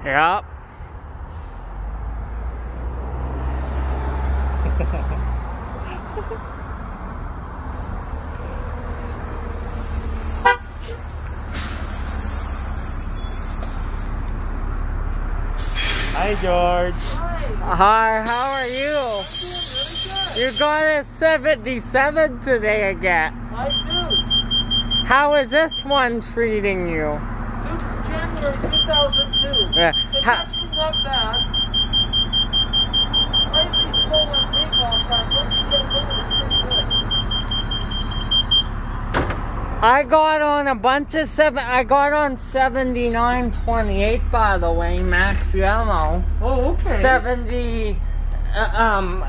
Yep. Hi, George. Hi. Hi, how are you? I'm doing really good. You got a 77 today again. I do. How is this one treating you? January 2002. Yeah. It's actually not bad. Slightly slow on takeoff, but once you get going, it's pretty good. I got on a bunch of I got on 7928, by the way, Max Yellow. Oh, okay. 70.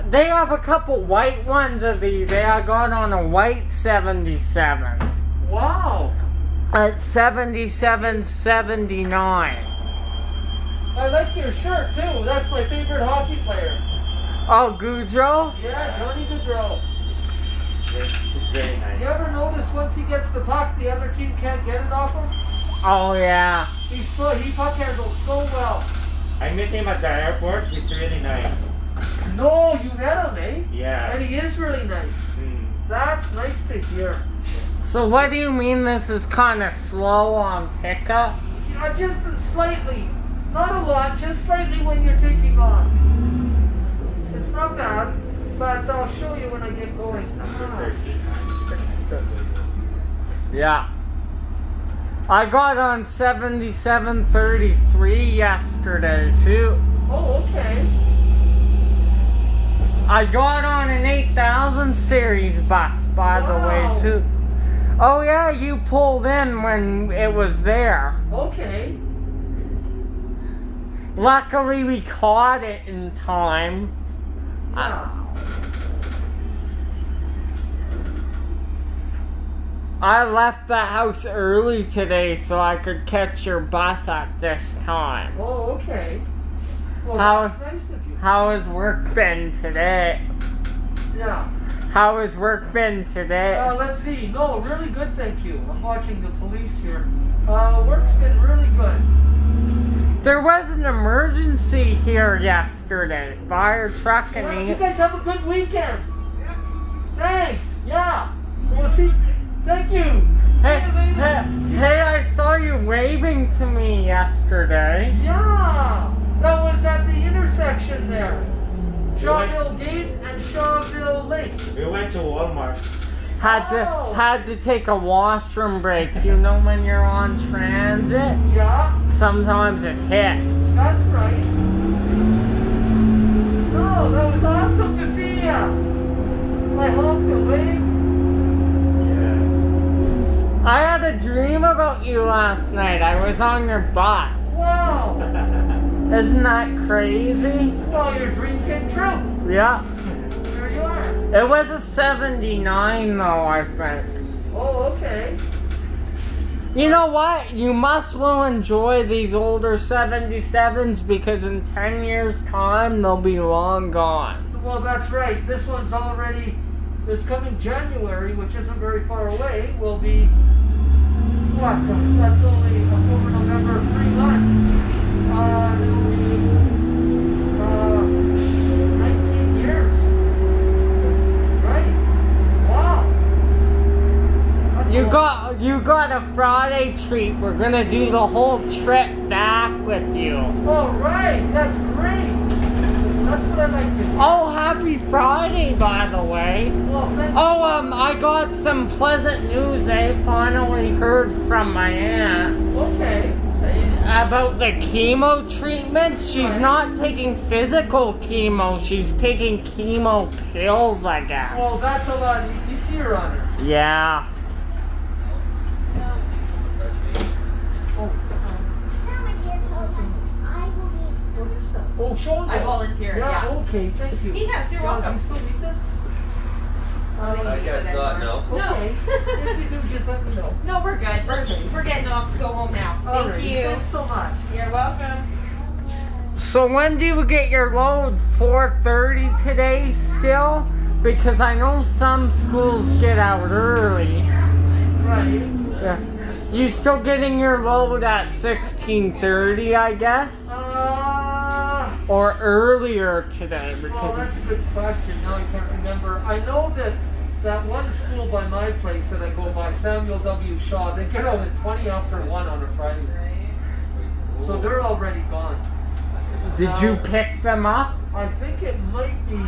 They have a couple white ones of these. I got on a white 77. Wow. At 77.79. I like your shirt too. That's my favorite hockey player. Oh, Goudreau? Yeah, Johnny Gaudreau. It's very nice. You ever notice once he gets the puck, the other team can't get it off him? Oh, yeah. He puck handles so well. I met him at the airport. He's really nice. No, you met him, eh? Yes. And he is really nice. That's nice to hear. So what do you mean this is kind of slow on pickup? Yeah, just slightly. Not a lot, just slightly when you're taking off. It's not bad, but I'll show you when I get going. Yeah. I got on 77.33 yesterday too. Oh, okay. I got on an 8000 series bus, by the way, too. Oh yeah, you pulled in when it was there. Okay. Luckily we caught it in time. Yeah. I left the house early today so I could catch your bus at this time. Oh, okay. Well, that's nice of you. How has work been today? Yeah. How has work been today? Let's see. No, really good, thank you. I'm watching the police here. Work's been really good. There was an emergency here yesterday. Fire truck and Well, you guys have a good weekend. Thanks. Yeah. We'll see. Thank you. Hey, I saw you waving to me yesterday. Yeah. That was at the intersection there. Shawville Gate and Shawville Lake. We went to Walmart. Had to take a washroom break. You know when you're on transit? Yeah. Sometimes it hits. That's right. Oh, that was awesome to see ya. I honked and waved. I had a dream about you last night. I was on your bus. Wow. Isn't that crazy? Well, your dream came true. Yeah. There you are. It was a 79 though, I think. Oh, okay. You know what? You must will enjoy these older 77s because in 10 years' time, they'll be long gone. Well, that's right. This one's already, this coming January, which isn't very far away, will be, what? That's only October, November, 3 months. It'll be 19 years. Right. Wow. That's You got a Friday treat. We're gonna do the whole trip back with you. All right. That's great. That's what I like to do. Oh, happy Friday, by the way. Well, thank you. Oh, I got some pleasant news. I finally heard from my aunt. Okay. About the chemo treatment. She's not taking physical chemo. She's taking chemo pills, I guess. Well, that's a lot easier on her. Yeah. Oh, show him. I volunteered, yeah. Okay, thank you. Yes, you're John, welcome. do you still need this? I guess not, no. Okay. If you do, just let me know. No, we're good. We're getting off to go home now. Thank Alright, you. thanks so much. You're welcome. So when do you get your load? 4:30 today still? Because I know some schools get out early. Right. Yeah. You still getting your load at 16:30, I guess? or earlier today? Well, Because that's a good question. Now I can't remember. I know that one school by my place that I go by, Samuel W. Shaw, they get out at 20 after 1 on a Friday. So they're already gone. did you pick them up? I think it might be,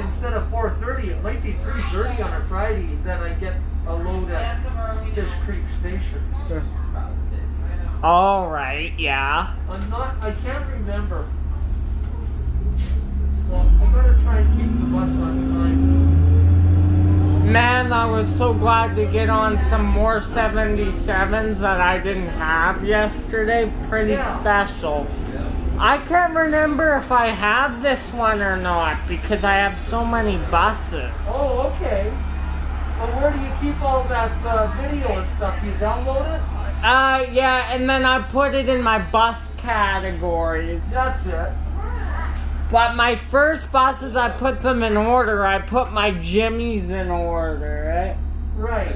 instead of 4:30, it might be 3:30 on a Friday that I get a load at Fish Creek Station. All right, yeah. I can't remember. So I better try and keep the bus on time. Man, I was so glad to get on some more 77s that I didn't have yesterday. Pretty special. I can't remember if I have this one or not because I have so many buses. Oh, okay. Well, where do you keep all that video and stuff? Do you download it? Yeah, and then I put it in my bus categories. That's it. But my first buses, I put them in order. I put my Jimmies in order, right? Right.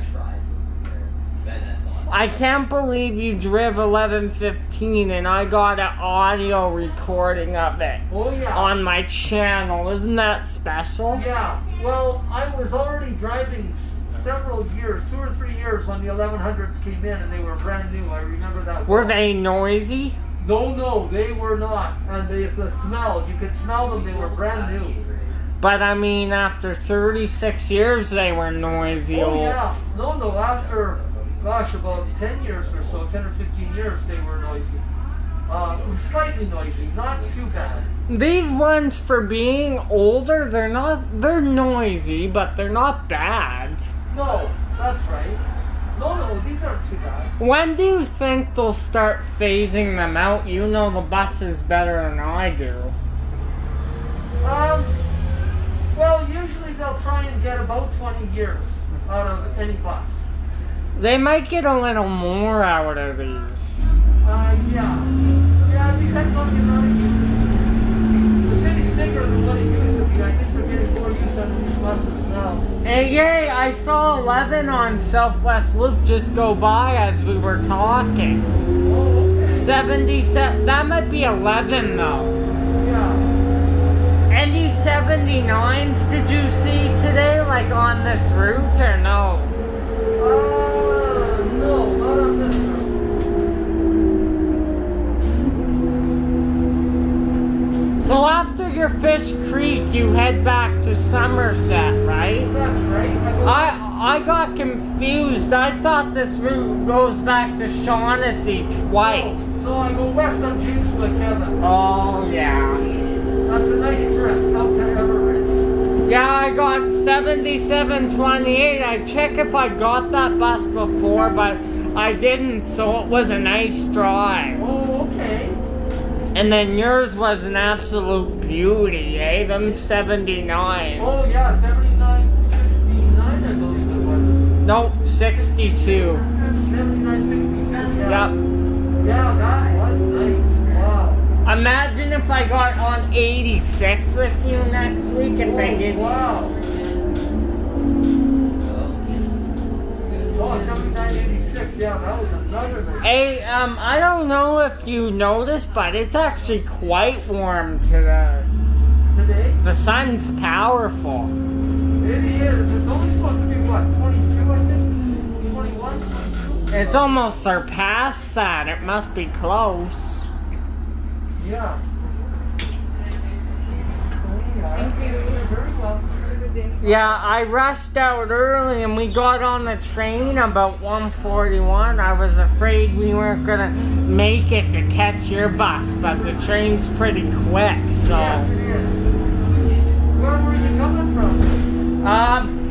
I can't believe you driv 1115 and I got an audio recording of it on my channel. Isn't that special? Yeah. Well, I was already driving several years, 2 or 3 years, when the 1100s came in and they were brand new. I remember that. Were they noisy? No, they were not. And the smell, you could smell them, they were brand new. But I mean, after 36 years, they were noisy. Oh, yeah. No, after, gosh, about 10 years or so, 10 or 15 years, they were noisy. Slightly noisy, not too bad. These ones, for being older, they're noisy, but they're not bad. No, that's right. No, these aren't too bad. When do you think they'll start phasing them out? You know the buses better than I do. Well, usually they'll try and get about 20 years out of any bus. They might get a little more out of these. Yeah, it depends on the amount of use. The city's bigger than what it used to be. I think they're getting more use out of these buses now. Hey, yay, I saw 11 on Southwest Loop just go by as we were talking. Oh, okay. 77, that might be 11 though. Yeah. Any 79s did you see today, like on this route, or no? No, not on this route. So after your Fish Creek, you head back to Somerset, right? That's right. I got confused. I thought this route goes back to Shaughnessy twice. No, I go west on James McKevin. Oh, yeah. That's a nice trip out to Everett. Yeah, I got 7728. I checked if I got that bus before, but I didn't, so it was a nice drive. Oh, okay. And then yours was an absolute beauty, eh? Them 79s. Oh, yeah, 7969, I believe it was. Nope, 62. 7962, yeah. Yep. Yeah, that was nice. Wow. Imagine if I got on 86 with you next week if they did. Wow. Oh, 7986, yeah, that was another nice. Hey, I don't know if you noticed, but it's actually quite warm today. Today? The sun's powerful. It is. It's only supposed to be, what, 22, I think? 21, 22? It's almost surpassed that. It must be close. Yeah. Thank you. Very well. Yeah, I rushed out early and we got on the train about 1:41. I was afraid we weren't gonna make it to catch your bus, but the train's pretty quick, so. Yes, it is. Where were you coming from?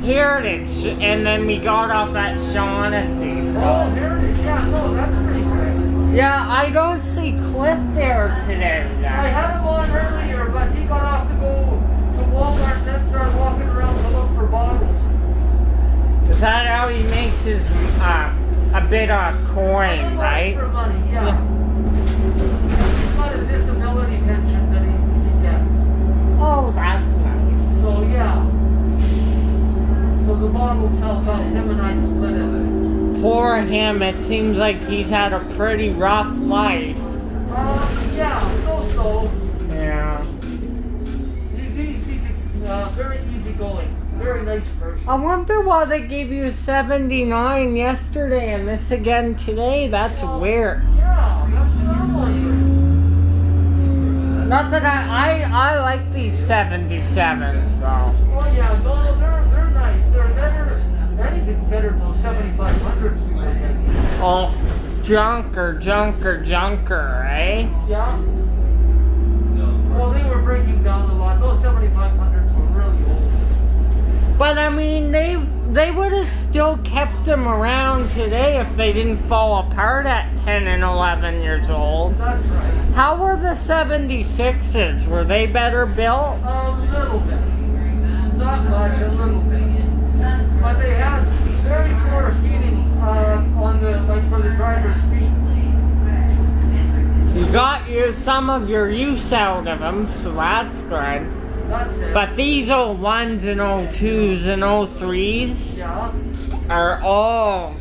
Heritage, and then we got off at Shaughnessy, so. Oh, Heritage, yeah, so that's pretty quick. Yeah, I don't see Cliff there today. I had him on earlier, but he got off to go to Walmart and then started walking around to look for bottles. Is that how he makes his, a bit of coin, right? For money, yeah. He's got a disability pension that he gets. Oh, that's nice. So, yeah. So the bottles help out. Him and I split it. Poor him, it seems like he's had a pretty rough life. Yeah, so-so. Yeah. very easygoing. Very nice person. I wonder why they gave you 79 yesterday and this again today. That's weird. Yeah, that's normal here. Not that I like these 77s though. Oh yeah, no, they're nice. They're never anything better than those 7500s we were getting. Oh, junker, eh? Yeah. Well, they were breaking down a lot. Those 7500s were really old. But I mean, they would have still kept them around today if they didn't fall apart at 10 and 11 years old. That's right. How were the 76s? Were they better built? A little bit. Not much, a little bit. But they had very poor heating on the, like for the driver's feet. You got some of your use out of them, so that's good. That's it. But these 01s and 02s and 03s are all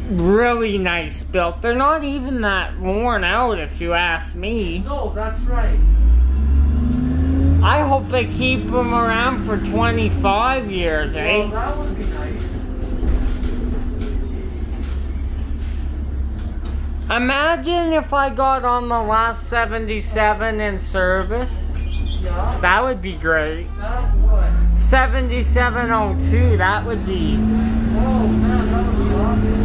really nice built. They're not even that worn out if you ask me. No, that's right. I hope they keep them around for 25 years, eh? Well, that would be nice. Imagine if I got on the last 77 in service. Yeah. That would be great. That would. 7702, that would be. Oh man, that would be awesome.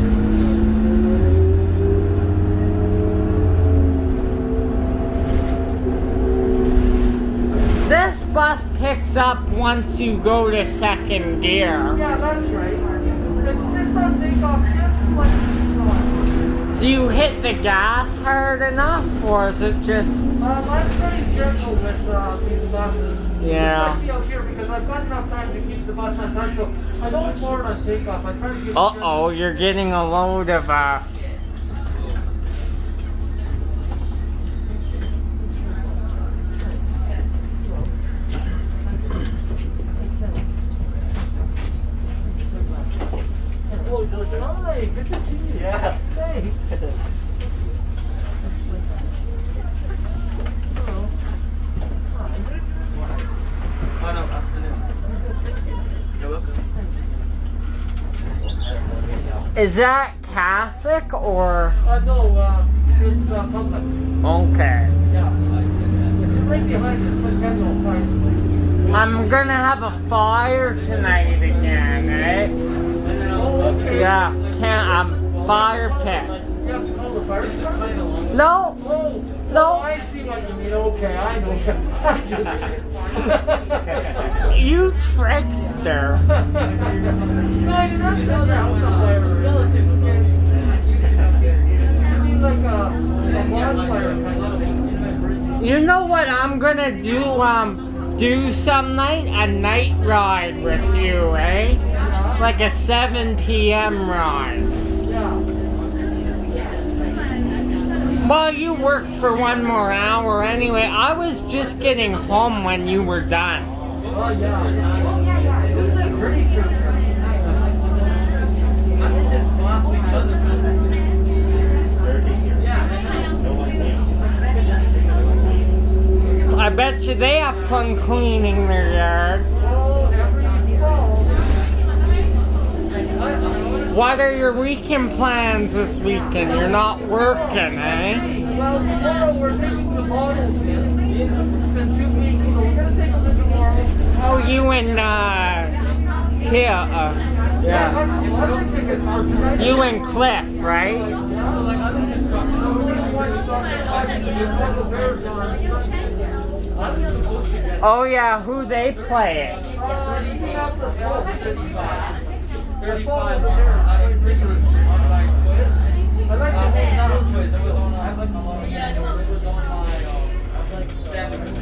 This bus picks up once you go to second gear. Yeah, that's right. It's just on takeoff, just slightly slow. Do you hit the gas hard enough, or is it just... I'm pretty gentle with these buses. Yeah. Especially out here because I've got enough time to keep the bus on time, so I don't floor it on takeoff. I try to give it Uh-oh, you're getting a load of, Hi, good to see you. Yeah. Hey. Is that Catholic, or... No, it's public. Okay. Yeah. It's right behind the Centennial Prize. I'm gonna have a fire tonight again, eh? Oh, okay. Yeah, fire pit. You have to call the fire department? No, Oh, no. I see what you mean. Okay, I know. You trickster. No, you're not selling the house on fire. You mean like a bonfire kind of thing? You know what I'm gonna do some night? A night ride with you, eh? Like a 7 p.m. ride. Yeah. Well, you worked for one more hour anyway. I was just getting home when you were done. Oh, yeah. It's pretty sure. I'm in this boss because of this. Sturdy here. No one came. I bet you they have fun cleaning their yards. Oh, every fall. What are your weekend plans this weekend? You're not working, eh? Well, tomorrow we're taking the models in. It's been 2 weeks, so we're going to take them in tomorrow. Oh, you and, Tia, yeah. I don't think it's for tonight. You and Cliff, right? So, like, I'm in construction. I'm going to watch the Bears on Sunday. I'm supposed to get Oh, yeah, who they play? Indianapolis Colts, 55. 35 I like the whole choice. It was on I like a lot of it was on my like 7.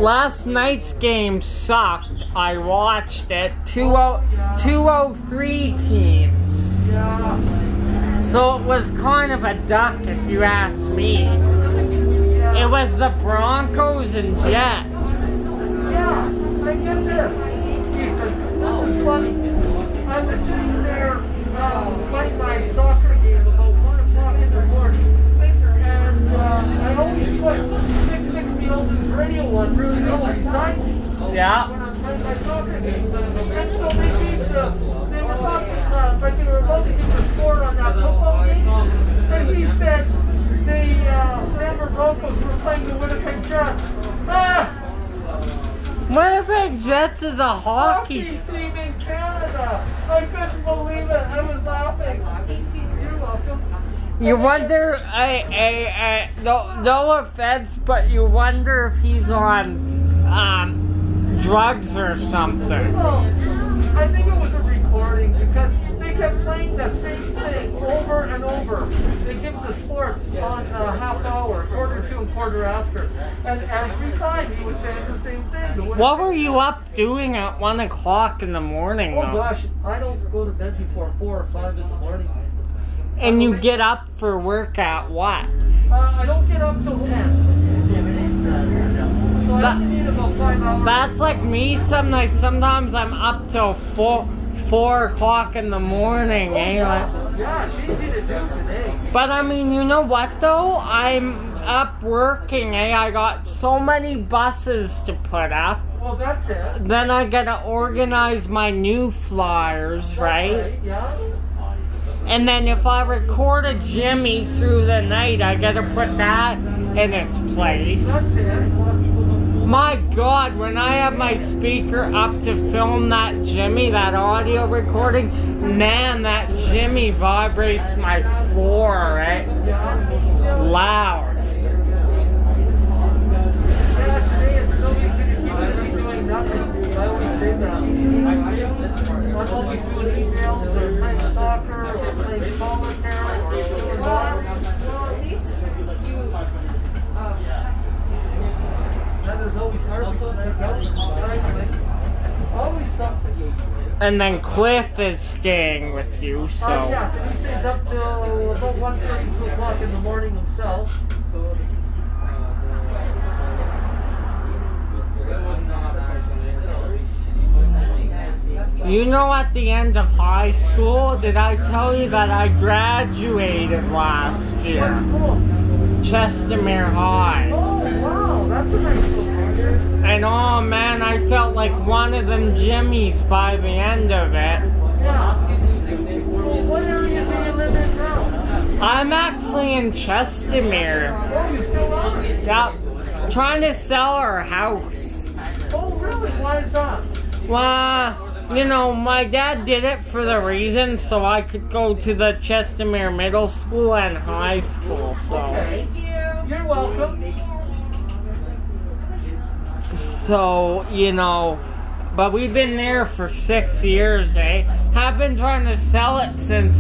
Last night's game sucked. I watched it. 203 teams. Yeah. So it was kind of a duck, if you ask me. It was the Broncos and Jets. Yeah. I get this. Ethan, this is funny. I was sitting there playing my soccer game about 1 o'clock in the morning. And I always put 6 Yeah. when I was playing my soccer games. And so they were talking, like they were about to give the score on that football game. And he said the Denver Broncos were playing the Winnipeg Jets. Winnipeg Jets is a hockey team in Canada. I couldn't believe it. I was laughing. You're welcome. You wonder, no offense, but you wonder if he's on drugs or something. Well, I think it was a recording because they kept playing the same thing over and over. They give the sports on a half hour, quarter to and quarter after. And every time he was saying the same thing. What were you up doing at 1 o'clock in the morning? Oh though? gosh, I don't go to bed before 4 or 5 in the morning. And you get up for work at what? I don't get up till 10. So I only need about 5 hours. That's like me some nights. Sometimes I'm up till 4 o'clock in the morning. Yeah, it's easy to do today. But I mean, you know what though? I'm up working. I got so many buses to put up. Well, that's it. Then I gotta organize my new flyers, That's right? Yeah. And then if I record a Jimmy through the night, I gotta put that in its place. That's it. My God, when I have my speaker up to film that Jimmy, that audio recording, man, that Jimmy vibrates my floor, right? Loud. Yeah, today it's so easy to keep busy doing nothing. I always say that. I'm always doing emails or playing soccer or playing solitaire or kicking ball. And there's always always something. And then Cliff is staying with you, so. Yes, and he stays up till about 1:30, 2 o'clock in the morning himself. You know, at the end of high school, did I tell you that I graduated last year? What's cool? Chestermere High. Oh, wow, that's a nice school. And oh man, I felt like one of them Jimmies by the end of it. Yeah. Well, what area do you live in now? I'm actually in Chestermere. Oh, you still are? Yeah, trying to sell our house. Oh, really? Why is that? Well, you know, my dad did it for the reason so I could go to the Chestermere Middle School and High School, so. Okay. You're welcome. So, you know, but we've been there for 6 years, eh? Have been trying to sell it since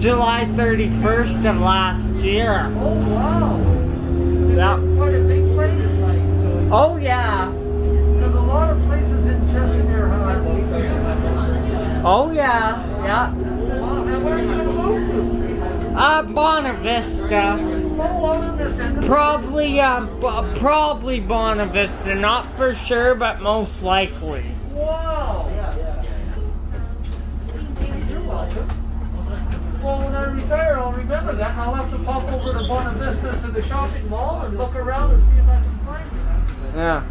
July 31st of last year. Oh, wow. Is Yeah. it quite a big place? Oh, yeah. There's a lot of places in Chestermere. Oh, yeah. Yeah. Wow. And where are you going to move to? Bonavista. Oh, Bonavista. Probably Bonavista. Not for sure, but most likely. Wow. You're welcome. Well, when I retire, I'll remember that, and I'll have to pop over to Bonavista to the shopping mall and look around and see if I can find it. Yeah.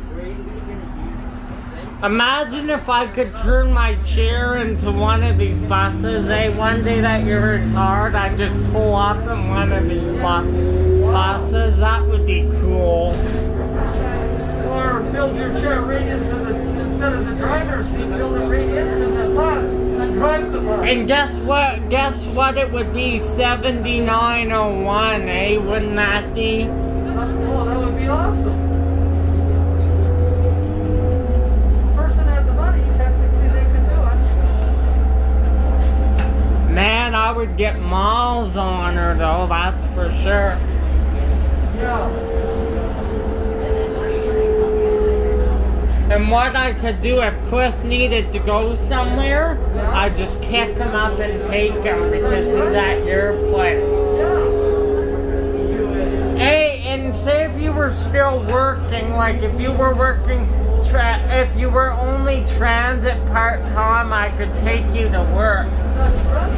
Imagine if I could turn my chair into one of these buses, eh? One day that you're retired, I'd just pull up in one of these buses. That would be cool. Or build your chair right into the, instead of the driver's seat, build it right into the bus and drive the bus. And guess what? Guess what it would be? 7901, eh? Wouldn't that be? Oh, that would be awesome. Man, I would get miles on her though, that's for sure. Yeah. And what I could do if Cliff needed to go somewhere, I'd just pick him up and take him because he's at your place. Hey, and say if you were still working, like if you were working, if you were only transit part-time, I could take you to work. That's right.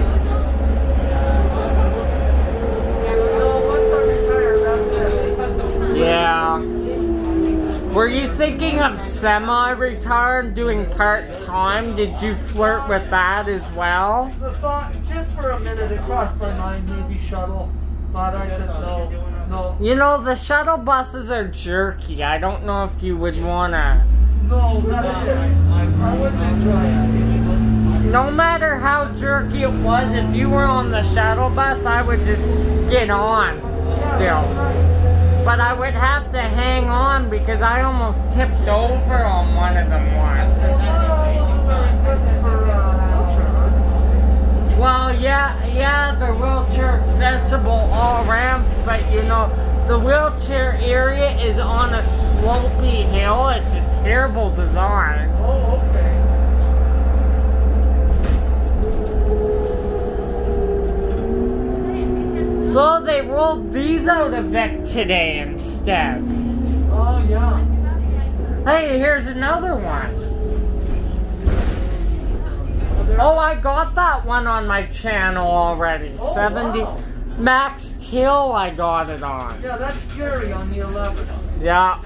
Once I retire, that's it. Yeah. Were you thinking of semi-retired, doing part-time? Did you flirt with that as well? The thought, just for a minute, it crossed my mind, maybe shuttle. But I said no. You know, the shuttle buses are jerky. I don't know if you would wanna... No, that's it. I wouldn't enjoy it. No matter how jerky it was, if you were on the shuttle bus, I would just get on still. But I would have to hang on because I almost tipped over on one of them once. Well, yeah, they're wheelchair accessible, all ramps, but you know, the wheelchair area is on a slopey hill. It's a terrible design. Oh, okay. So they rolled these out of Vic today instead. Oh, yeah. Hey, here's another one. Oh, I got that one on my channel already. Oh, 70 wow. Max Till I got it on. Yeah, that's Gary on the 11. Yeah.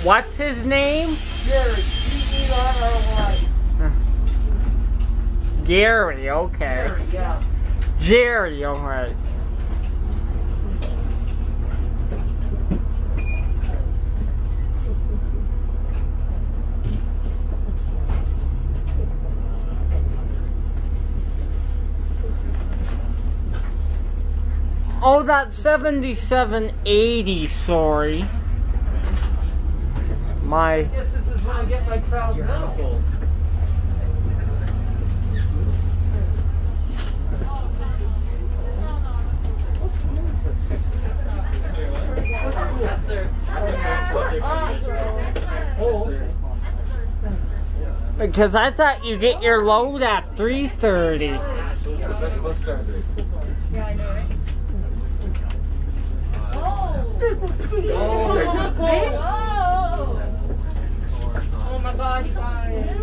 What's his name? Gary, G-E-R-R-Y. Gary, okay. Gary, yeah. Jerry, alright. Oh, that's 7780, sorry. I guess this is when I get my crowd now. Because I thought you get your load at 3:30. Yeah, I know, right? Oh! There's no space? Whoa! Oh my god, you guys.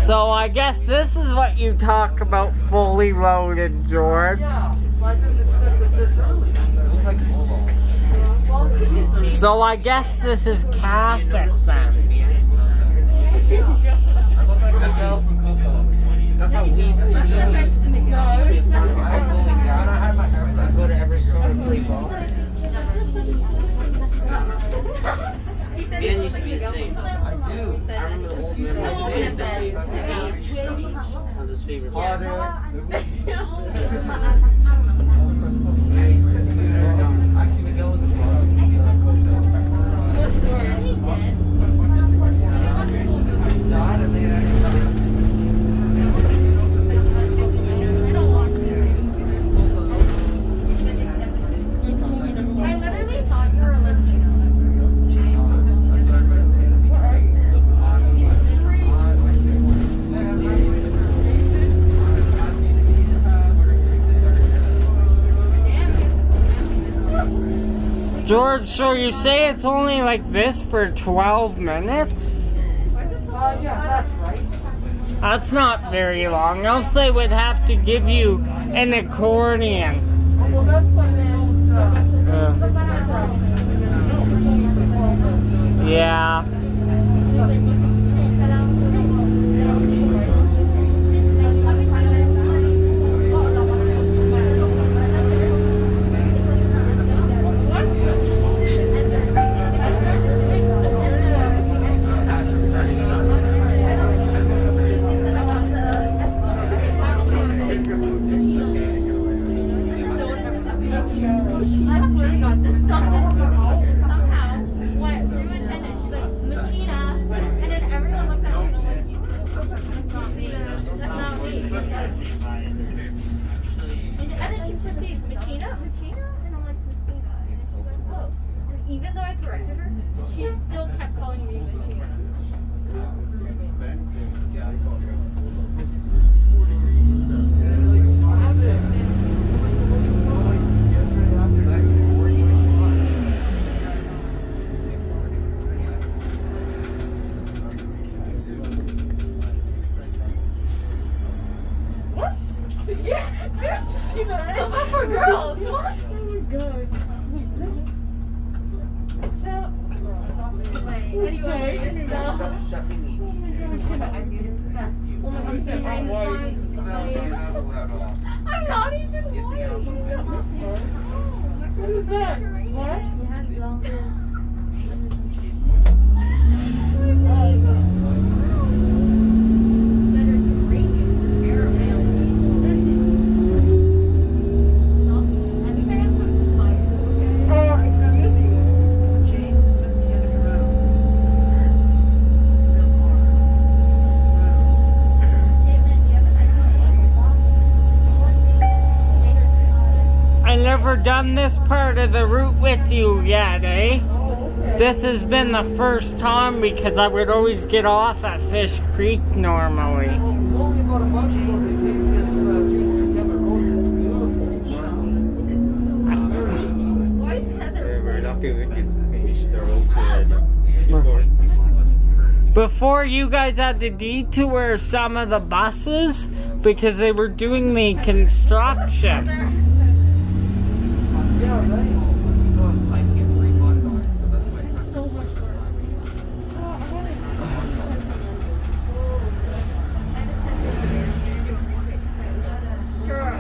So I guess this is what you talk about fully loaded, George. Yeah, I didn't expect it this early. So I guess this is Catholic then. That's how we I go to every store to play ball. Ben used to be the same. I do. I remember the old man. Was his favorite. Actually, Miguel was a I literally thought you were a Latino. George, so you say it's only like this for 12 minutes? Yeah, that's right. That's not very long, else they would have to give you an accordion. Well, that's what they own. Yeah. even though I corrected her, she still kept calling me Vagina. Not for girls. What? Oh my god. Wait, anyway, so... I'm sitting right in the sun. I'm not even white. What is that? What? Better drink caramel. Salty. At least I have some spice, okay? Excuse you. Caitlin, do you have an iPhone? I never done this part of the route with you yet, eh? This has been the first time because I would always get off at Fish Creek normally. Well, it was only about a month ago they changed this together road. It's beautiful. Why is Heather We're not playing? going to finish the road already. Before you guys had to detour some of the buses because they were doing the construction. Yeah, right. So much work. Sure.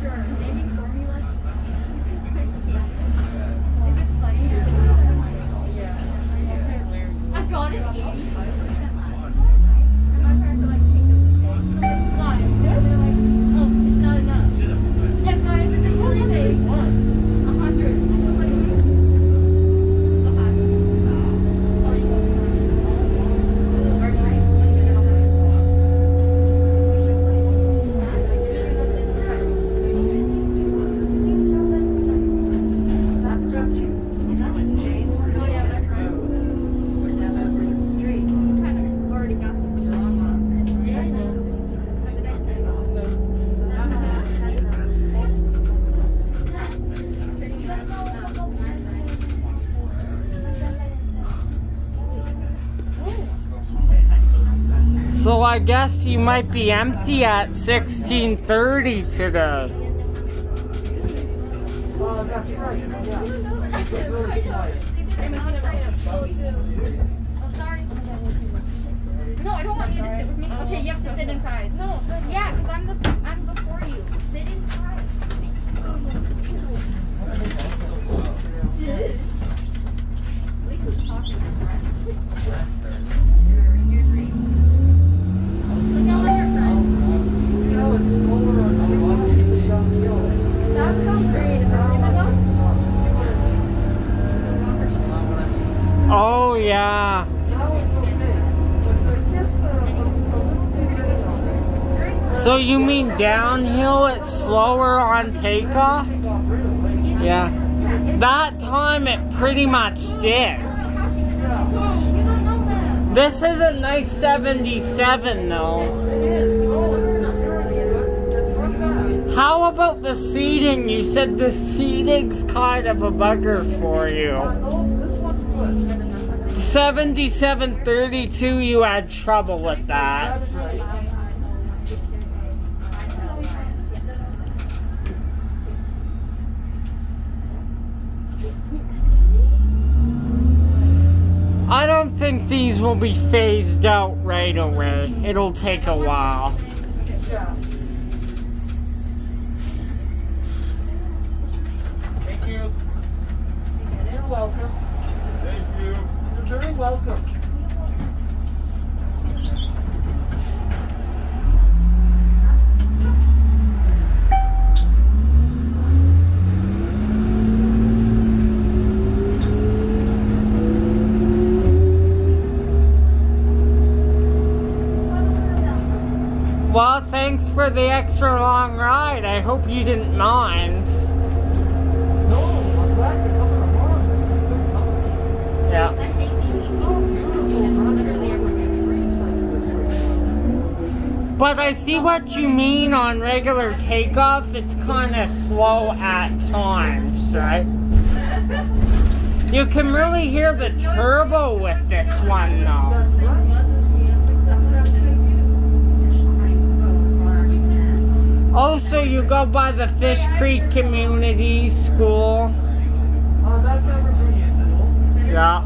Sure. Naming formulas. Is it funny? I got an 85% last time. And my parents are like, take the thing. I'm like, why? And they're like, oh, it's not enough. And so I ended up retake 100. I'm like, okay. Our dreams, like, we don't Oh yeah, my friend who kind of already got some drama. So I guess you might be empty at 16:30 today. That's right. Yeah. It's very quiet. Oh, sorry. No, I don't want you to sit with me. Okay, you have to sit inside. No. Yeah, because I'm before you. Sit inside. At least we're talking to friends. Look out at your friends. See how it's slower on the road downhill. That sounds great. Oh yeah. Now it's okay. But there's just a little So you mean downhill it's slower on takeoff? Yeah. That time it pretty much did. This is a nice 77 though. How about the seating? You said the seating's kind of a bugger for you. 7732, you had trouble with that. I don't think these will be phased out right away. It'll take a while. Thank you. You're welcome. Thank you. You're very welcome. Well, thanks for the extra long ride. I hope you didn't mind. No, I'm glad you're coming along. Yeah. I hate TV. Literally everyone. But I see what you mean on regular takeoff. It's kind of slow at times, right? You can really hear the turbo with this one, though. Also, you go by the Fish Creek Community School. Oh, that's Evergreen School. Yeah.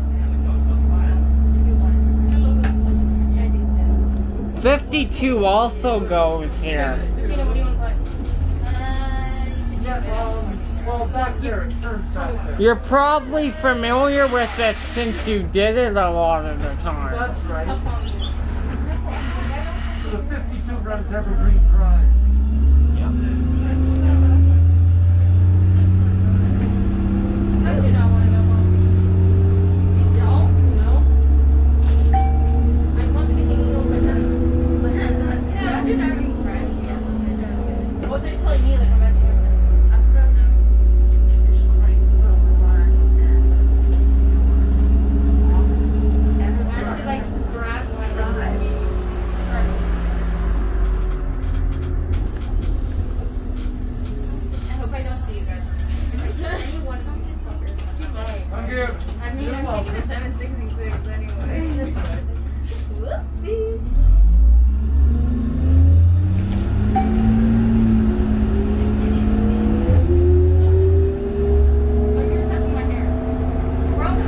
52 also goes here. Christina, what do you want to play? Yeah, well, back there, it turns back there. You're probably familiar with it since you did it a lot of the time. That's right. So the 52 runs Evergreen Drive. I do not want to go home. You don't? No. I want to be hanging over them. Yeah, I'm just having friends. Yeah. What they're telling me, like, I'm actually your friends. I don't know. I should, like, grab my eye. I hope I don't see you guys. Anyone of these fuckers. Thank you. I mean, I'm taking the 766 anyway. Whoopsie. Oh, you're touching my hair. Rona.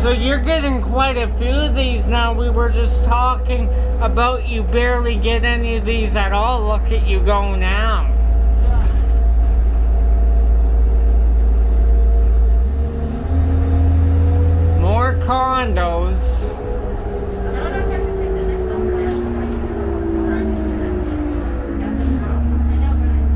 So you're getting quite a few of these now. We were just talking about you barely get any of these at all. Look at you go now. More condos. I don't know if I should take the next one or not. I know, but I'm not going to.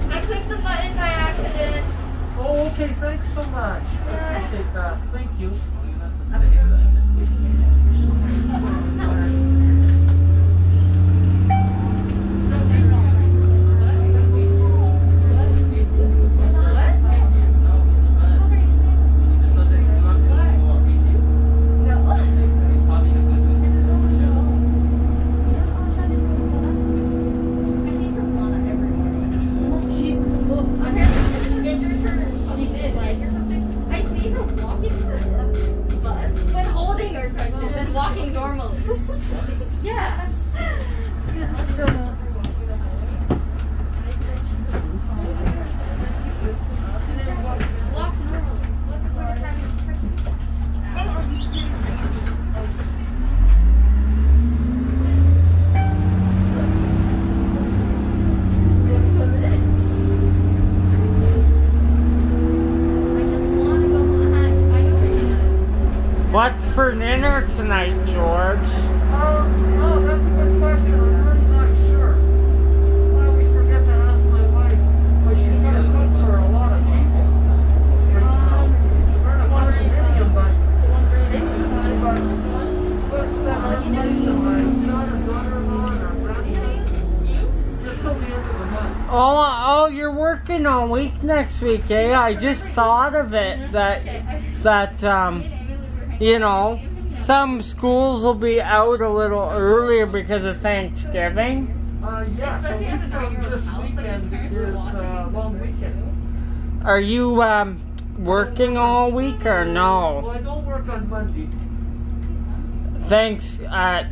I clicked the button by accident. Oh, okay, thanks so much. I appreciate that. Thank you. Walking normally. Yeah. Walks normally. What's sort of having What's for dinner tonight, George? Oh, that's a good question. I'm really not sure. I always forget to ask my wife, but she's going to cook for a lot of people. We're not condominium, but that's nice of my son and daughter-in-law and our grandson. Just till the end of the month. Oh, you're working all week next week, eh? I just thought of it that you know, some schools will be out a little earlier because of Thanksgiving. Yeah, so this weekend is long weekend. Are you working all week or Well, no? I don't work on Monday. Thanks,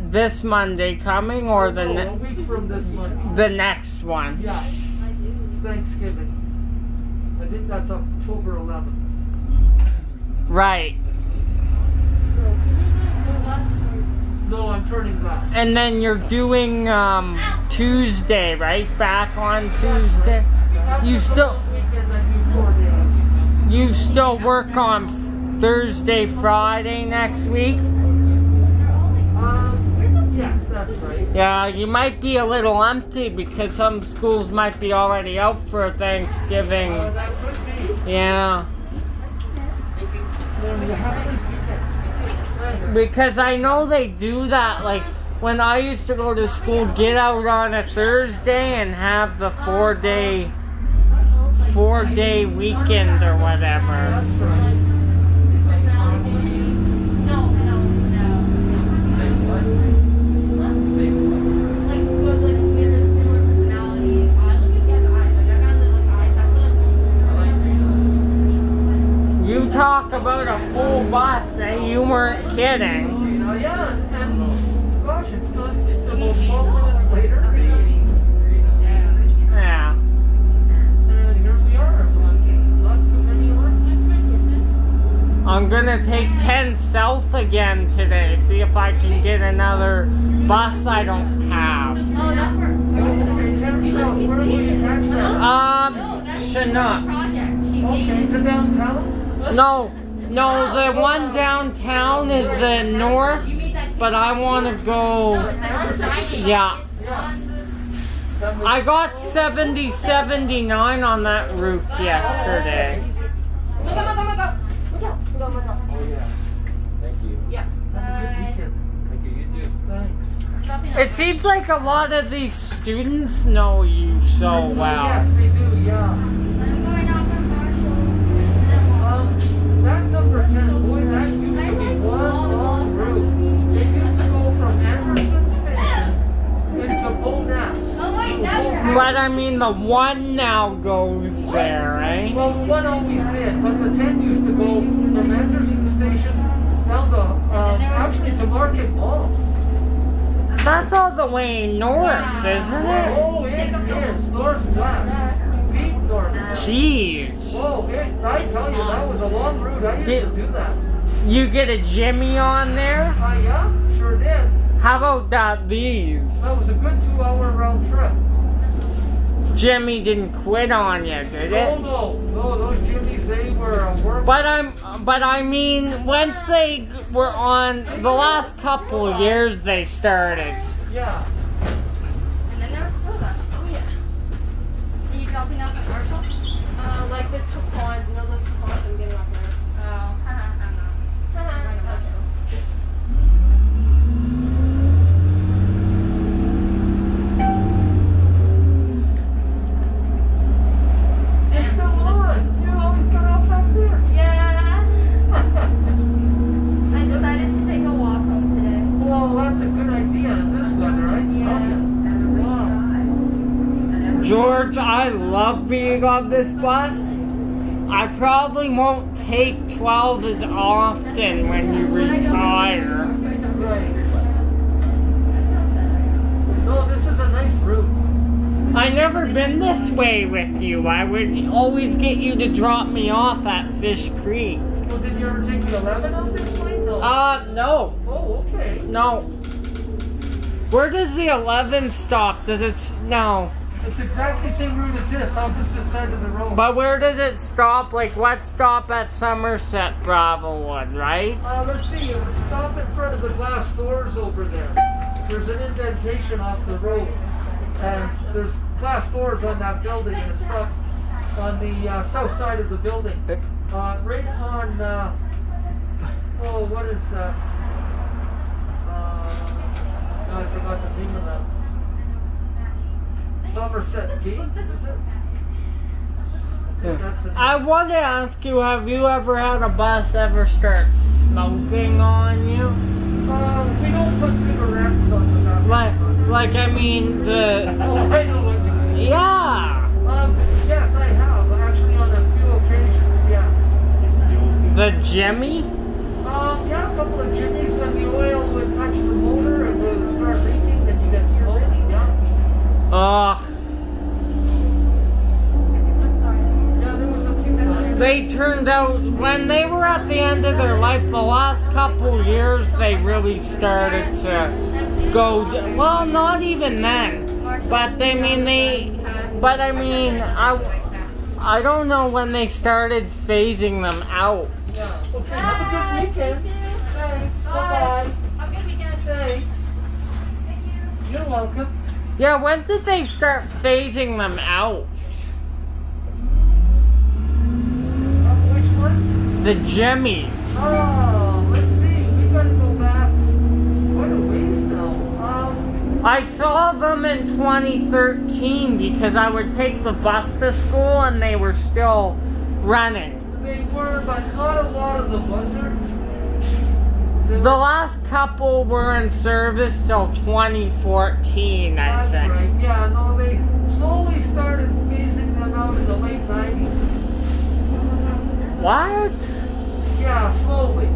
this Monday coming or A week from this Monday. the next one? Yeah. Thanksgiving. I think that's October 11th. Right. No, I'm turning back. And then you're doing Tuesday, right? Back on Tuesday. You still Weekend I do 4 days. you still work on Thursday, Friday next week? Where's the Yes, that's right. Yeah, you might be a little empty because some schools might be already out for Thanksgiving. That could be. Yeah. Well, you have a nice weekend. Because I know they do that, like, when I used to go to school, get out on a Thursday and have the four-day weekend or whatever. That's right. You talk about a full bus, eh? You weren't kidding. Yes, and gosh, it's not about 12 minutes later. Yeah. And here we are. Not too many I'm gonna take 10 south again today, see if I can get another bus I don't have. Oh, that's where. Where will you catch that? Chinook. Okay, to downtown? No, the one downtown is the north, but I want to go, yeah. I got 70-79 on that route yesterday. Oh, yeah. Thank you. That's a good weekend. Thank you. You too. Thanks. It seems like a lot of these students know you so well. Yes, they do, yeah. That number 10, boy, that used to be one long route. It used to go from Anderson Station into Bowness. But I mean, the one now goes there, right? Well, one always did, but the 10 used to go from Anderson Station down to, actually to Market Mall. That's all the way north, isn't it? Oh, it is. Northwest. Deep northwest. Jeez. Oh, I tell you, that was a long route. I used to do that. You get a Jimmy on there? Yeah, sure did. How about these? That was a good 2-hour round trip. Jimmy didn't quit on you, did it? No, those Jimmies, they were a work. But I mean, once they were on, the last couple of years they started. Yeah. And then there was 2 of us. Oh yeah. Are you dropping off at Marshall? Like the coupons, you know those coupons I'm getting off there. Oh, I'm not. I'm going to Marshall. You're still on. You always got off back there. Yeah. I decided to take a walk home today. Well, that's a good idea in this weather, I tell Yeah. you. Wow. George, I love being on this bus. I probably won't take 12 as often when you retire. Right. No, this is a nice route. I never been this way with you. I would always get you to drop me off at Fish Creek. Well, did you ever take the 11 up this way? No. No. Oh, okay. No. Where does the 11 stop? Does it... No. It's exactly the same route as this, opposite side of the road. But where does it stop? Like, what stop at Somerset Bravowood, right? Let's see. It would stop in front of the glass doors over there. There's an indentation off the road. And there's glass doors on that building, and it stops on the south side of the building. Right on, oh, what is that? I forgot the name of that. Somerset Gate, is it? That's it. I want to ask you, have you ever had a bus ever start smoking on you? We don't put cigarettes on the back. Like I mean, Oh, I know what you mean. yeah. Yes, I have. Actually, on a few occasions, yes. The Jimmy? Yeah, a couple of Jimmies when the oil would touch the motor and would start leaking and you get smoke. Yeah. Yeah, there was a few times. They turned out, when they were at the end of their life, the last couple years, they really started to go, well, not even then. But I I don't know when they started phasing them out. Yeah. Okay, have a good weekend. Thanks. Bye-bye. Have a good weekend. Thanks. You're welcome. Yeah, when did they start phasing them out? Which ones? The Jimmies. Oh, let's see. We gotta go back quite a ways now. I saw them in 2013 because I would take the bus to school and they were still running. They were, but not a lot of the buzzers. The last couple were in service till 2014, I That's think. right. Yeah, no, they slowly started phasing them out in the late 90s. What? Yeah, slowly.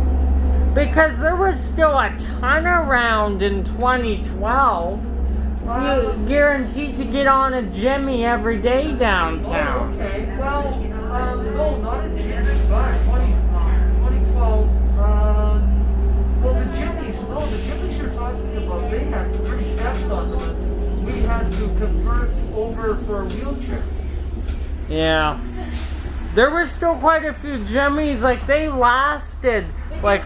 Because there was still a ton around in 2012. You guaranteed to get on a Jimmy every day downtown. Oh, okay. Well, no, not in Jimmy. Gosh, 2012. Well, the Jimmies, no, the Jimmies you're talking about, they had 3 steps on them. We had to convert over for wheelchairs. Yeah. There were still quite a few Jimmies, like they lasted like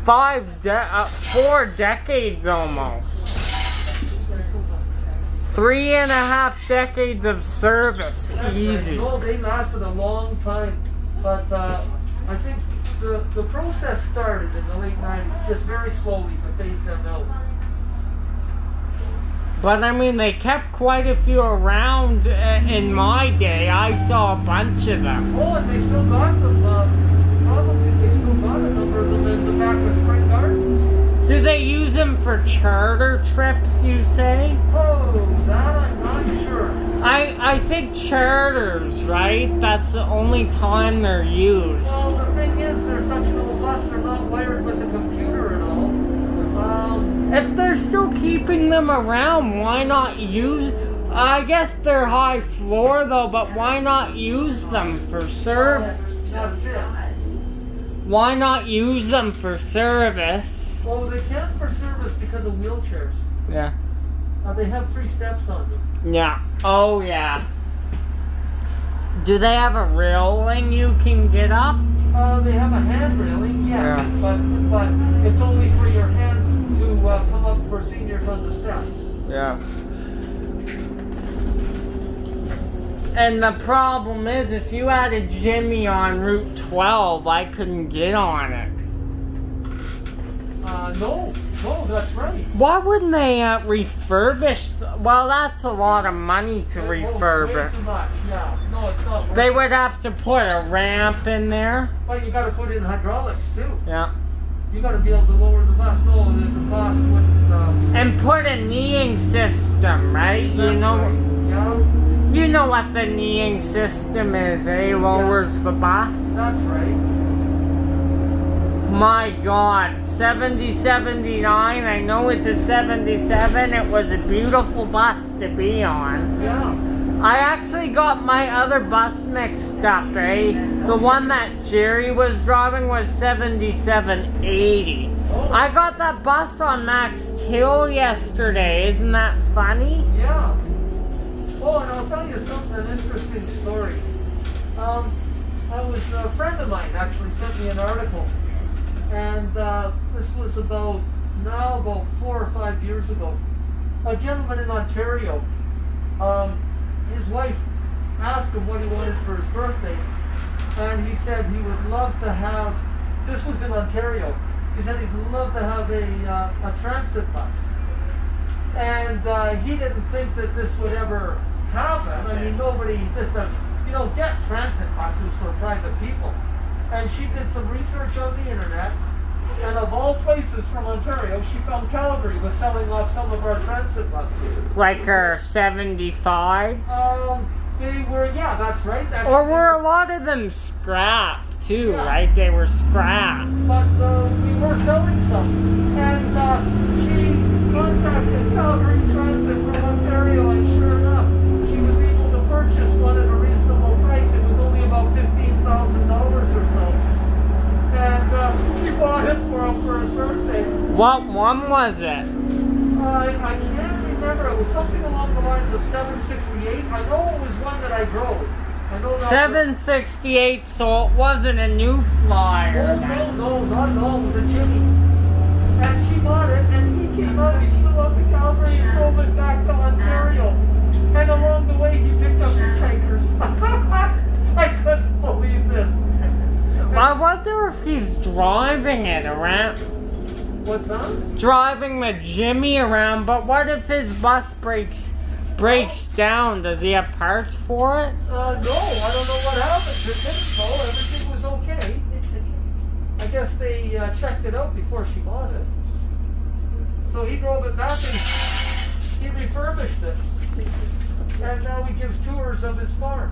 4 decades almost. 3.5 decades of service, easy. No, they lasted a long time, but I think the process started in the late 90s, just very slowly to phase them out. But I mean, they kept quite a few around in my day. I saw a bunch of them. Oh, and they still got them, probably they still got a number of them in the back of Spring Gardens. Do they use them for charter trips, you say? Oh, that I'm not sure. I think charters, right? That's the only time they're used. Well, the thing is, they're such an old bus, they're not wired with a computer and all. If they're still keeping them around, why not use... I guess they're high floor though, but why not use them for service? That's it. Why not use them for service? Well, they can't for service because of wheelchairs. Yeah. They have 3 steps on them. Yeah. Oh, yeah. Do they have a railing you can get up? They have a hand railing, yes, Yeah. but it's only for your hand to come up for seniors on the steps. Yeah. And the problem is, if you had a Jimmy on Route 12, I couldn't get on it. No, that's right. Why wouldn't they refurbish? Well, that's a lot of money to refurbish. Way too much, yeah. No, it's not worth They it. would have to put a ramp in there. But you got to put in hydraulics too. Yeah. You got to be able to lower the bus. No, the cost wouldn't. And put a kneeing system, right? You know. Right. Yeah, You know what the kneeing system is, eh? Lowers the bus. that's right. My God, 7079, I know it's a 77, it was a beautiful bus to be on. Yeah. I actually got my other bus mixed up, eh? The one that Jerry was driving was 7780. I got that bus on Max Hill yesterday, isn't that funny? Yeah. Oh, and I'll tell you something, an interesting story. A friend of mine actually sent me an article. And this was about 4 or 5 years ago. A gentleman in Ontario, his wife asked him what he wanted for his birthday, and he said he would love to have, this was in Ontario, he said he'd love to have a transit bus. And he didn't think that this would ever happen. I mean, you don't get transit buses for private people. And she did some research on the internet, and of all places from Ontario, she found Calgary was selling off some of our transit buses. Like our 75s? They were, yeah, that's right. Actually, Or were a lot of them scrap too, Yeah. right? They were scrap. But we were selling some. And she contacted Calgary Transit from Ontario, and sure enough, she was able to purchase one at a reasonable price. It was only about $15,000 or so. And she bought it for him for his birthday. What one was it? I can't remember. It was something along the lines of 768. I know it was one that I drove. I know that 768, so it wasn't a new Flyer. No, not at all. It was a Jimmy. And she bought it, and he came out, he flew up to Calgary and drove it back to Ontario. And along the way, he picked up hitchhikers. I couldn't believe this. I wonder if he's driving it around. What's that? Driving the Jimmy around, but what if his bus breaks down? Does he have parts for it? No, I don't know what happened. It didn't go. Everything was okay. I guess they checked it out before she bought it. So he drove it back and he refurbished it. And now he gives tours of his farm.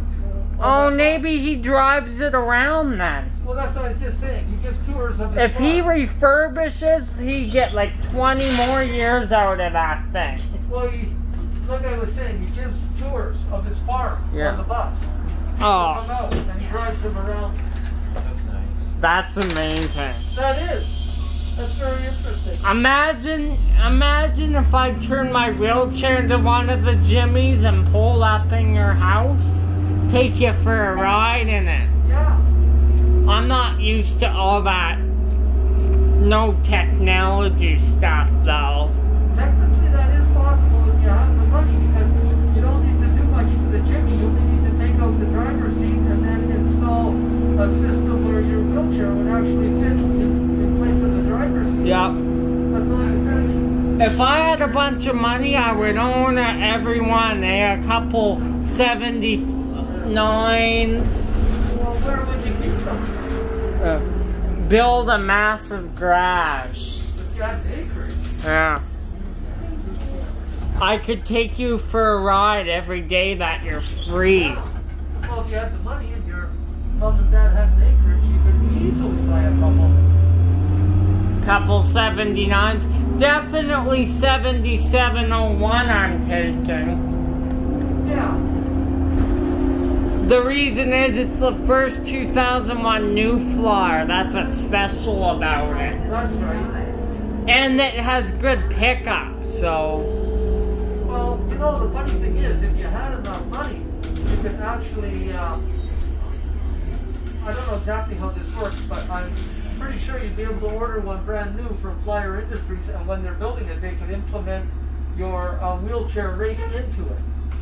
Oh, maybe he drives it around then. Well, that's what I was just saying. He gives tours of his If farm. he refurbishes, he get like 20 more years out of that thing. Well, like I was saying, he gives tours of his farm on the bus. Come Oh, out and he drives them around. That's nice. that's amazing. That is. That's very interesting. Imagine if I turn my wheelchair into one of the Jimmies and pull up in your house. Take you for a ride in it. Yeah. I'm not used to all that no technology stuff though. Technically, that is possible if you have the money, because you don't need to do much to the Jimmy. You only need to take out the driver's seat and then install a system where your wheelchair would actually fit in place of the driver's seat. Yep. That's all you gotta need. If I had a bunch of money, I would own everyone. A couple 79s. Well, where would you keep them? Build a massive garage. If you had acreage. Yeah. I could take you for a ride every day that you're free. Well, if you had the money and your mom and dad had an acreage, you could easily buy a couple. Couple 79s. Definitely 7701 I'm taking. Yeah. The reason is it's the first 2001 new Flyer. That's what's special about it. That's right. And it has good pickup, so... Well, you know, the funny thing is, if you had enough money, you could actually, I don't know exactly how this works, but I'm pretty sure you'd be able to order one brand new from Flyer Industries, and when they're building it, they could implement your wheelchair right into it,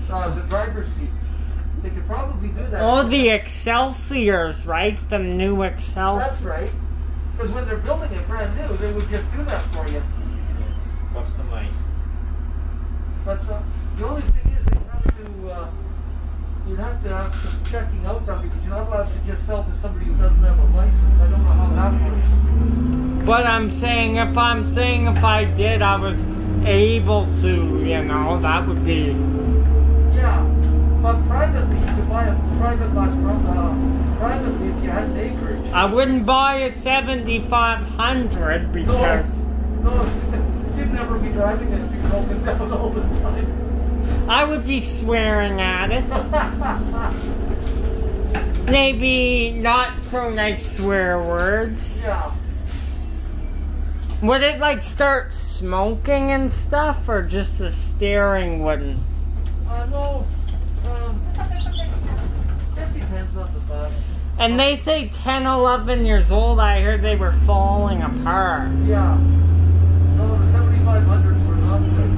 the driver's seat. They could probably do that. Oh, the Excelsiors, right? The new Excelsior. That's right. Because when they're building it brand new, they would just do that for you. It's customized. But the only thing is, you'd have to have some checking out done, because you're not allowed to just sell to somebody who doesn't have a license. I don't know how that works. But I'm saying if I did, I was able to, you know, that would be... Yeah, but privately, you could buy a private bus privately if you had an acreage. I wouldn't buy a 7500 because... No, you'd never be driving it if you broken down all the time. I would be swearing at it. Maybe not so nice swear words. Yeah. Would it like start smoking and stuff, or just the steering wouldn't? No. It depends on the bus. And they say 10, 11 years old, I heard they were falling apart. Yeah. No, the 7500s were not good.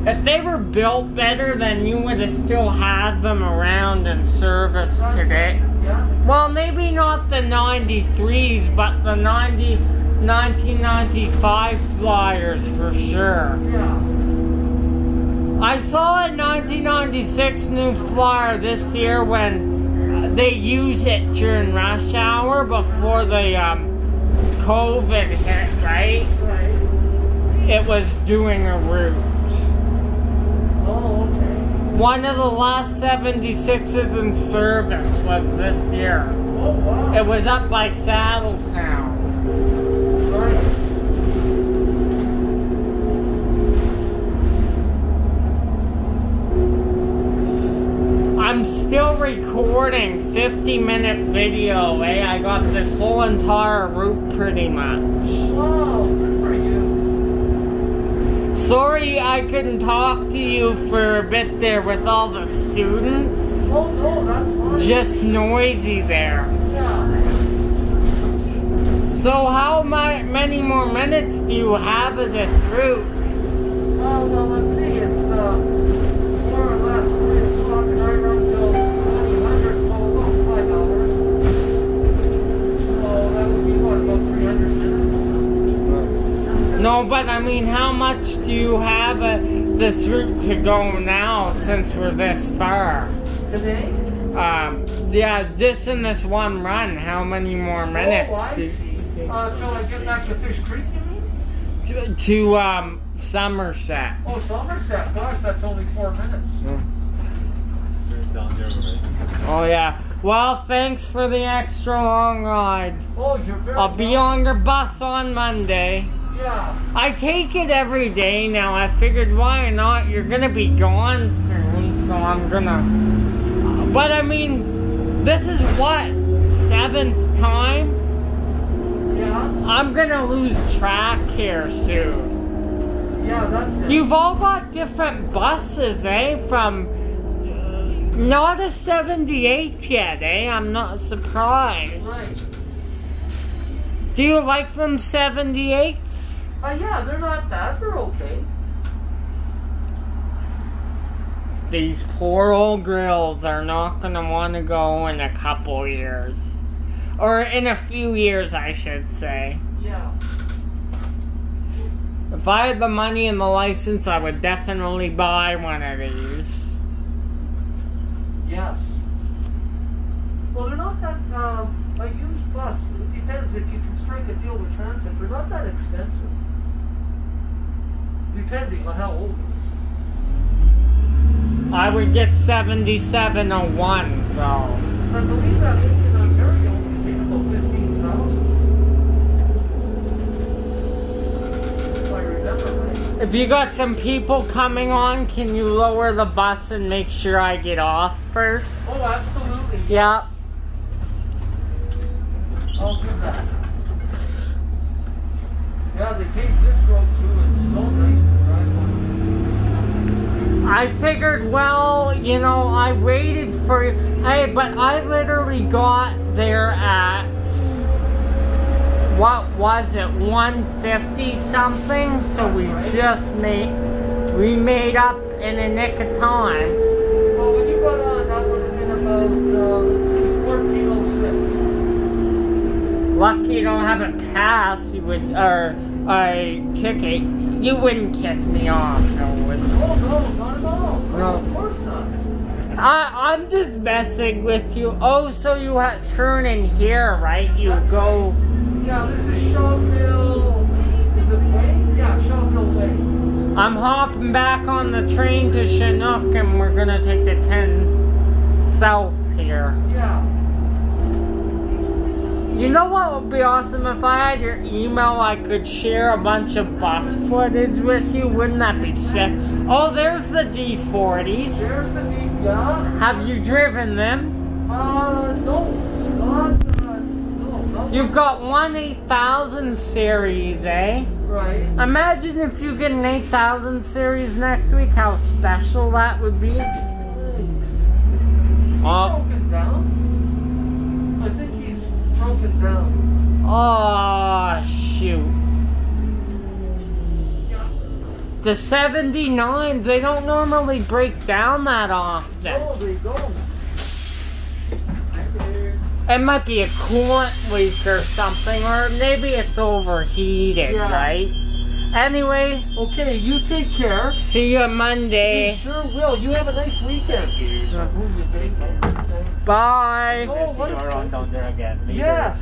If they were built better, then you would have still had them around in service today. Yeah. Well, maybe not the 93s, but the 1995 Flyers for sure. Yeah. I saw a 1996 new Flyer this year when they use it during rush hour before the COVID hit, right? Right. It was doing a route. Oh, okay. One of the last 76s in service was this year. Oh, wow. It was up by Saddletown. Right. I'm still recording 50-minute video, eh? I got this whole entire route pretty much. Wow, good for you. Sorry I couldn't talk to you for a bit there with all the students. Oh, no, that's fine. Just noisy there. Yeah. So how many more minutes do you have of this route? Oh, well, let's see. It's more or less 3 o'clock and I run till 2000, so about 5 hours. So that would be what, about 300 minutes? No, but I mean, how much do you have this route to go now since we're this far? Today? Yeah, just in this one run, how many more minutes? Oh, I see. Till I get back to Fish Creek, you mean? To Somerset. Oh, Somerset. Gosh, that's only 4 minutes. Straight down there already. Oh yeah. Well, thanks for the extra long ride. Oh, you're very I'll be on your bus on Monday. Yeah. I take it every day now. I figured, why not? You're gonna be gone soon, so I'm gonna... But I mean, this is what? 7th time? Yeah. I'm gonna lose track here soon. Yeah, that's it. You've all got different buses, eh? From... not a 78 yet, eh? I'm not surprised. Right. Do you like them 78s? Yeah, they're not bad. They're okay. These poor old grills are not gonna want to go in a couple years. Or in a few years, I should say. Yeah. If I had the money and the license, I would definitely buy one of these. Yes. Well, they're not that, a used bus. It depends if you can strike a deal with transit. They're not that expensive. Depending on how old it is. I would get 7701 though. I believe that in Ontario was paid about 15,000. If I remember right. If you got some people coming on, can you lower the bus and make sure I get off first? Oh, absolutely. Yeah. I'll do that. Yeah, they paved this road too. It's so nice to drive on. I figured, well, you know, I waited for you. Hey, but I literally got there at, what was it, 150 something? So we just made up in a nick of time. Well, when you got on, that would have been about, let's see, 1406. Lucky you don't have a pass, you would, or a ticket. You wouldn't kick me off, no, would you? Oh, no, not at all. No. Of course not. I'm just messing with you. Oh, so you turn in here, right? You go... Yeah, this is Shawville. Is it Way? Yeah, Shawville Way. I'm hopping back on the train to Chinook and we're gonna take the 10 south here. Yeah. You know what would be awesome? If I had your email, I could share a bunch of bus footage with you. Wouldn't that be sick? Oh, there's the D40s. There's the D, yeah. Have you driven them? No. No. You've got one 8000 series, eh? Right. Imagine if you get an 8000 series next week, how special that would be. Broken down? I think he's broken down. Oh, shoot. The 79s, they don't normally break down that often. Oh, they don't. It might be a coolant leak or something, or maybe it's overheated, Yeah. right? Anyway, Okay, you take care. see you Monday. You sure will. You have a nice weekend. Bye. Oh, what Around down there again. later. Yes.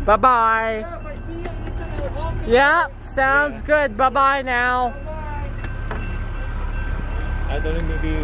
Bye-bye. Yeah, if I see you, you can walk in. Yeah, sounds good. Bye-bye now. I don't know, maybe